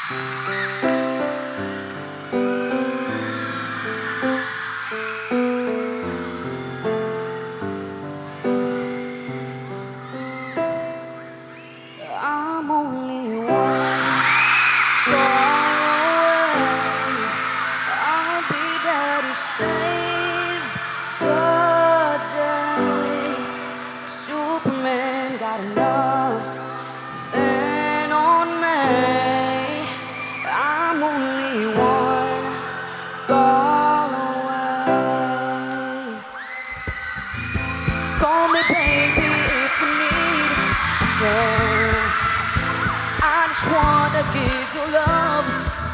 I'm only one call away. I'll be there to save the day. Superman got nothing on me. I'm only one call away. Call me baby if you need a friend. I just wanna give you love.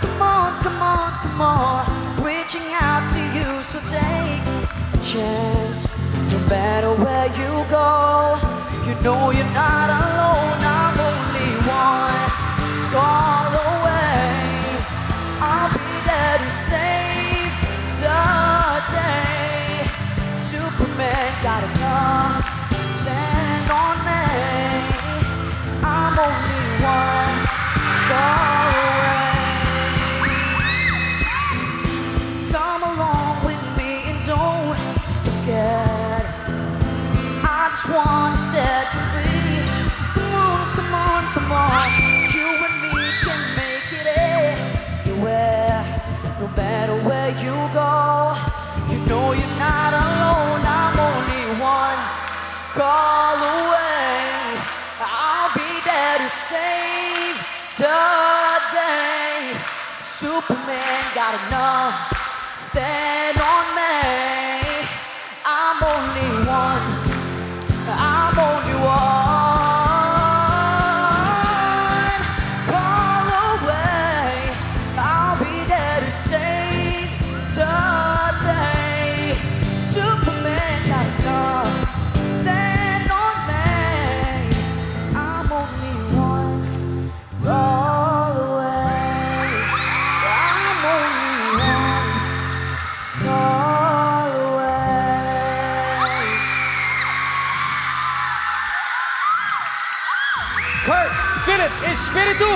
Come on, come on, come on. Reaching out to you, so take a chance. No matter where you go, you know you're not alone. I'm only one call away. I'll be there to save the day. Superman got nothing on me. I'm only one call away. Come along with me and don't be scared. I just wanna set you free. Come on, come on, come on. You and me can make it anywhere. No matter where you go, you know you're not alone. I'm only one call away. I'll be there to save the day. Superman got nothing on me. I'm only one. I'm only one call away. I'll be there to save the day. Superman got nothing on me. I'm only one call away. I'm only one call away. Kurt, Philip, Espiritu!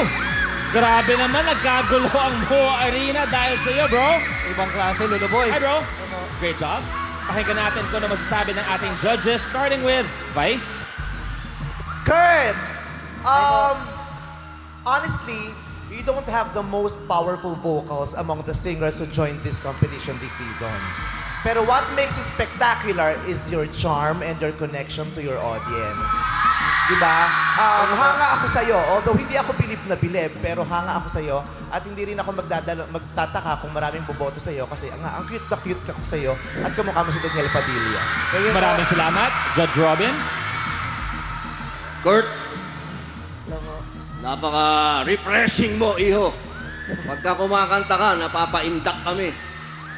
Grabe naman, nagkagulo ang Mo Arena dahil sa iyo, bro. Ibang klase, Lolo Boy. Hi, bro. Great job. Pakinggan natin kung ano masasabi ng ating judges, starting with Vice. Kurt! Honestly, you don't have the most powerful vocals among the singers who joined this competition this season. Pero what makes you spectacular is your charm and your connection to your audience. Diba? Hanga ako sa'yo. Although hindi ako bilib na bilib, pero hanga ako sa'yo. At hindi rin ako magtataka kung maraming boboto sa'yo kasi ang cute na cute ako sa'yo at kamukha mo si Daniel Padilla. Maraming salamat, Judge Robin. Kurt, napaka-refreshing mo, iho. Pagka kumakanta ka, napapaindak kami.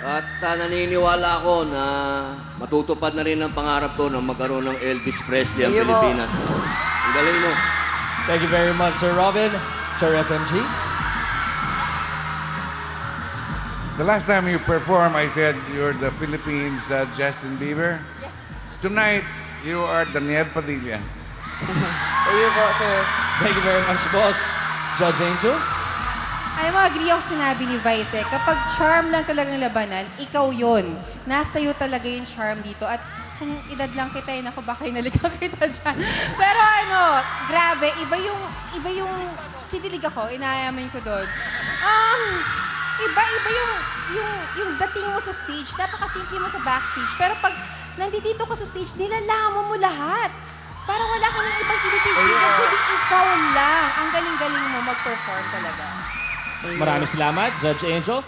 At naniniwala ako na matutupad na rin ang pangarap ko na magkaroon ng Elvis Presley ang Pilipinas. Ang galing mo. Thank you very much, Sir Robin. Sir FMG. The last time you performed, I said you're the Philippines Justin Bieber. Yes. Tonight, you are Daniel Padilla. Thank you po, sir. Thank you very much, boss. Judge Angel. Alam mo, agree ako sinabi ni Vice kapag charm lang talagang labanan, ikaw yon. Nasa iyo talaga yung charm dito. At kung edad lang kita, naku, baka inalikan kita dyan. Pero ano, grabe, iba yung kinilig ako, inayaman ko doon. Iba yung dating mo sa stage, napakasimple mo sa backstage. Pero pag nandito ka sa stage, nilalaman mo lahat. Parang wala ka ng ibang tinitigilan, kundi ikaw lang. Ang galing-galing mo mag-perform talaga. Maraming salamat, Judge Angel.